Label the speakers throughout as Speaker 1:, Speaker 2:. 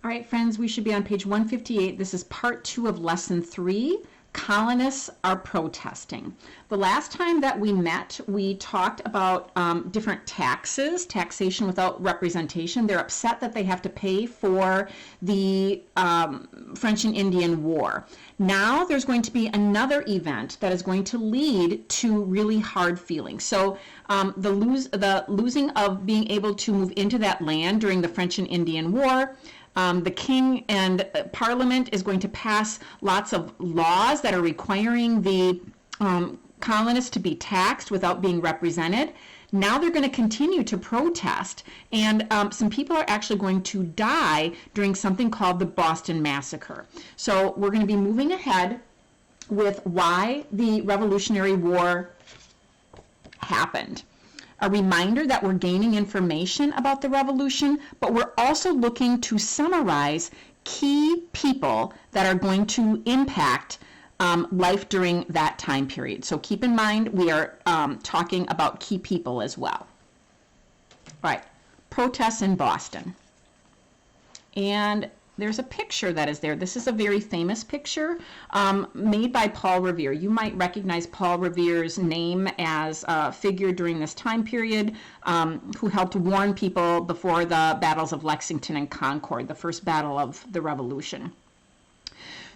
Speaker 1: All right, friends, we should be on page 158. This is part 2 of lesson 3. Colonists are protesting. The last time that we met, we talked about different taxes, taxation without representation. They're upset that they have to pay for the French and Indian War. Now there's going to be another event that is going to lead to really hard feelings. So the losing of being able to move into that land during the French and Indian War. The king and parliament is going to pass lots of laws that are requiring the colonists to be taxed without being represented. Now they're going to continue to protest, and some people are actually going to die during something called the Boston Massacre. So we're going to be moving ahead with why the Revolutionary War happened. A reminder that we're gaining information about the revolution, but we're also looking to summarize key people that are going to impact life during that time period. So keep in mind we are talking about key people as well. All right, protests in Boston. And there's a picture that is there. This is a very famous picture made by Paul Revere. You might recognize Paul Revere's name as a figure during this time period who helped warn people before the battles of Lexington and Concord, the first battle of the Revolution.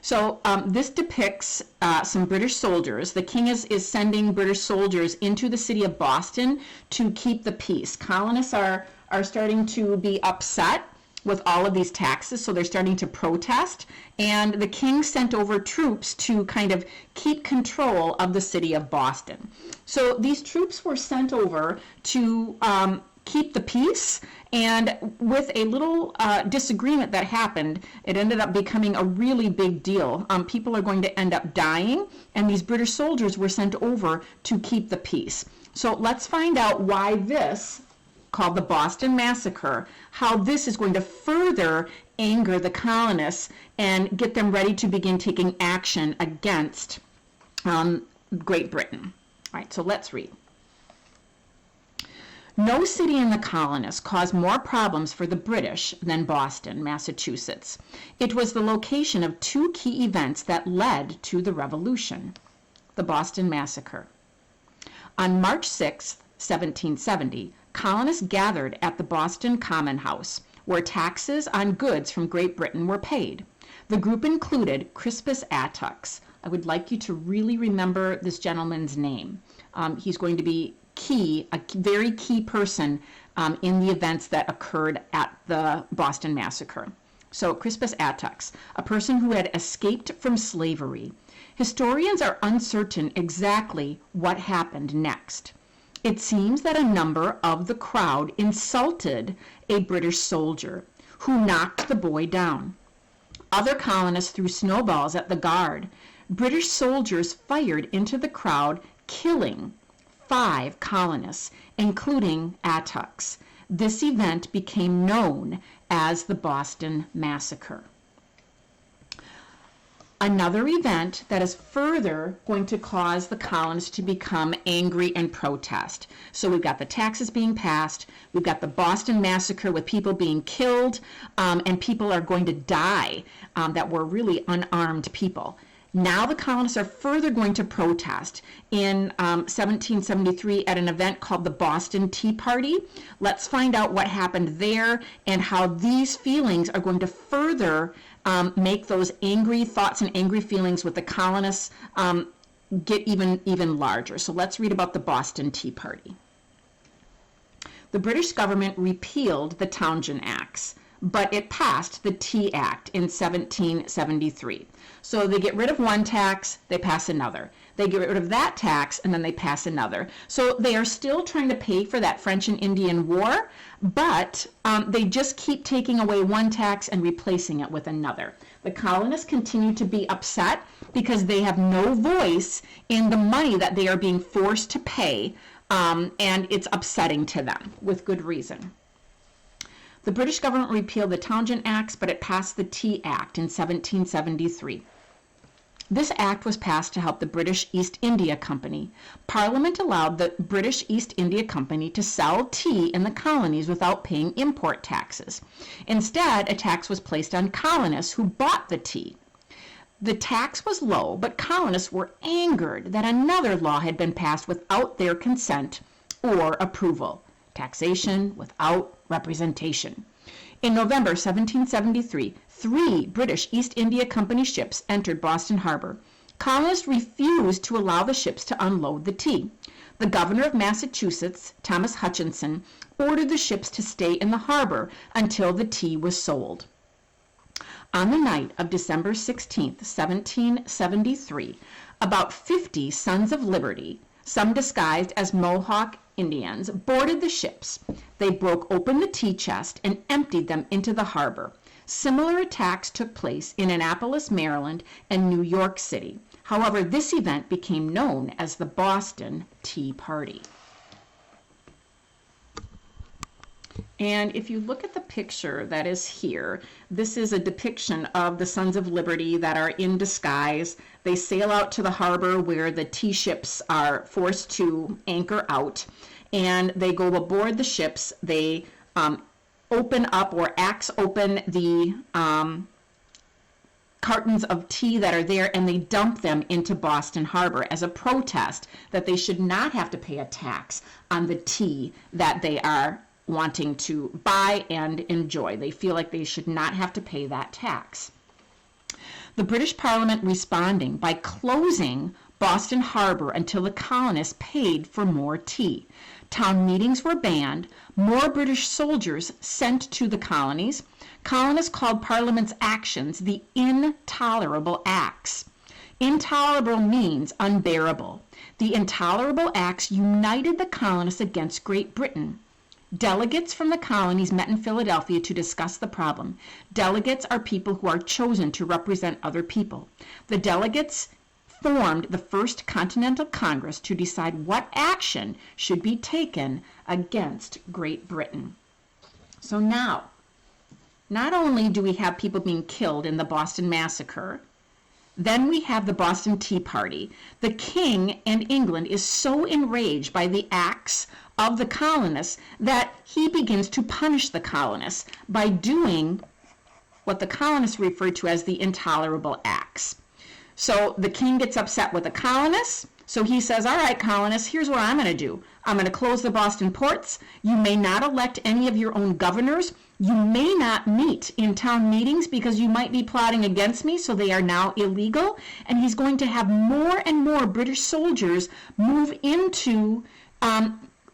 Speaker 1: So this depicts some British soldiers. The king is sending British soldiers into the city of Boston to keep the peace. Colonists are starting to be upset with all of these taxes, so they're starting to protest, and the king sent over troops to kind of keep control of the city of Boston. So these troops were sent over to keep the peace, and with a little disagreement that happened, it ended up becoming a really big deal. People are going to end up dying, and these British soldiers were sent over to keep the peace. So let's find out why this, called the Boston Massacre, how this is going to further anger the colonists and get them ready to begin taking action against Great Britain. All right, so let's read. No city in the colonies caused more problems for the British than Boston, Massachusetts. It was the location of two key events that led to the Revolution. The Boston Massacre. On March 6, 1770, colonists gathered at the Boston Common House, where taxes on goods from Great Britain were paid. The group included Crispus Attucks. I would like you to really remember this gentleman's name. He's going to be key, a very key person in the events that occurred at the Boston Massacre. So Crispus Attucks, a person who had escaped from slavery. Historians are uncertain exactly what happened next. It seems that a number of the crowd insulted a British soldier who knocked the boy down. Other colonists threw snowballs at the guard. British soldiers fired into the crowd, killing 5 colonists, including Attucks. This event became known as the Boston Massacre. Another event that is further going to cause the colonists to become angry and protest. So we've got the taxes being passed, we've got the Boston Massacre with people being killed, and people are going to die that were really unarmed people. Now the colonists are further going to protest in 1773 at an event called the Boston Tea Party. Let's find out what happened there and how these feelings are going to further make those angry thoughts and angry feelings with the colonists get even larger. So let's read about the Boston Tea Party. The British government repealed the Townshend Acts, but it passed the Tea Act in 1773. So they get rid of one tax, they pass another. They get rid of that tax, and then they pass another. So they are still trying to pay for that French and Indian War, but they just keep taking away one tax and replacing it with another. The colonists continue to be upset because they have no voice in the money that they are being forced to pay, and it's upsetting to them with good reason. The British government repealed the Townshend Acts, but it passed the Tea Act in 1773. This act was passed to help the British East India Company. Parliament allowed the British East India Company to sell tea in the colonies without paying import taxes. Instead, a tax was placed on colonists who bought the tea. The tax was low, but colonists were angered that another law had been passed without their consent or approval. Taxation without representation. In November 1773, 3 British East India Company ships entered Boston Harbor. Colonists refused to allow the ships to unload the tea. The governor of Massachusetts, Thomas Hutchinson, ordered the ships to stay in the harbor until the tea was sold. On the night of December 16, 1773, about 50 Sons of Liberty, some disguised as Mohawk Indians, boarded the ships. They broke open the tea chest and emptied them into the harbor. Similar attacks took place in Annapolis, Maryland, and New York City. However, this event became known as the Boston Tea Party. And if you look at the picture that is here, this is a depiction of the Sons of Liberty that are in disguise. They sail out to the harbor where the tea ships are forced to anchor out, and they go aboard the ships. They open up or axe open the cartons of tea that are there, and they dump them into Boston Harbor as a protest that they should not have to pay a tax on the tea that they are wanting to buy and enjoy. They feel like they should not have to pay that tax. The British Parliament responding by closing Boston Harbor until the colonists paid for more tea. Town meetings were banned, more British soldiers sent to the colonies. Colonists called Parliament's actions the Intolerable Acts. Intolerable means unbearable. The Intolerable Acts united the colonists against Great Britain. Delegates from the colonies met in Philadelphia to discuss the problem. Delegates are people who are chosen to represent other people. The delegates formed the First Continental Congress to decide what action should be taken against Great Britain. So now, not only do we have people being killed in the Boston Massacre, then we have the Boston Tea Party. The king and England is so enraged by the acts of the colonists that he begins to punish the colonists by doing what the colonists refer to as the Intolerable Acts. So the king gets upset with the colonists. So he says, all right, colonists, here's what I'm going to do. I'm going to close the Boston ports. You may not elect any of your own governors. You may not meet in town meetings because you might be plotting against me, so they are now illegal. And he's going to have more and more British soldiers move into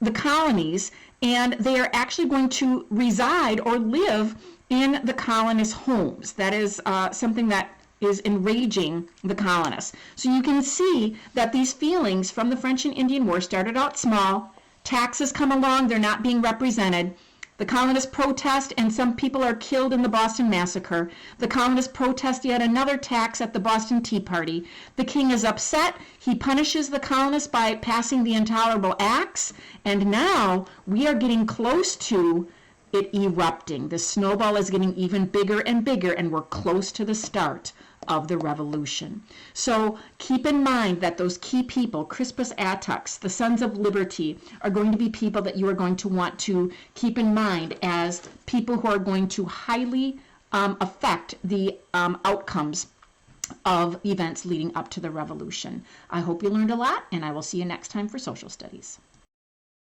Speaker 1: the colonies, and they are actually going to reside or live in the colonists' homes. That is something that is enraging the colonists. So you can see that these feelings from the French and Indian War started out small. Taxes come along, they're not being represented. The colonists protest, and some people are killed in the Boston Massacre. The colonists protest yet another tax at the Boston Tea Party. The king is upset. He punishes the colonists by passing the Intolerable Acts. And now we are getting close to it erupting. The snowball is getting even bigger and bigger, and we're close to the start of the revolution. So keep in mind that those key people, Crispus Attucks, the Sons of Liberty, are going to be people that you are going to want to keep in mind as people who are going to highly affect the outcomes of events leading up to the revolution. I hope you learned a lot, and I will see you next time for Social Studies.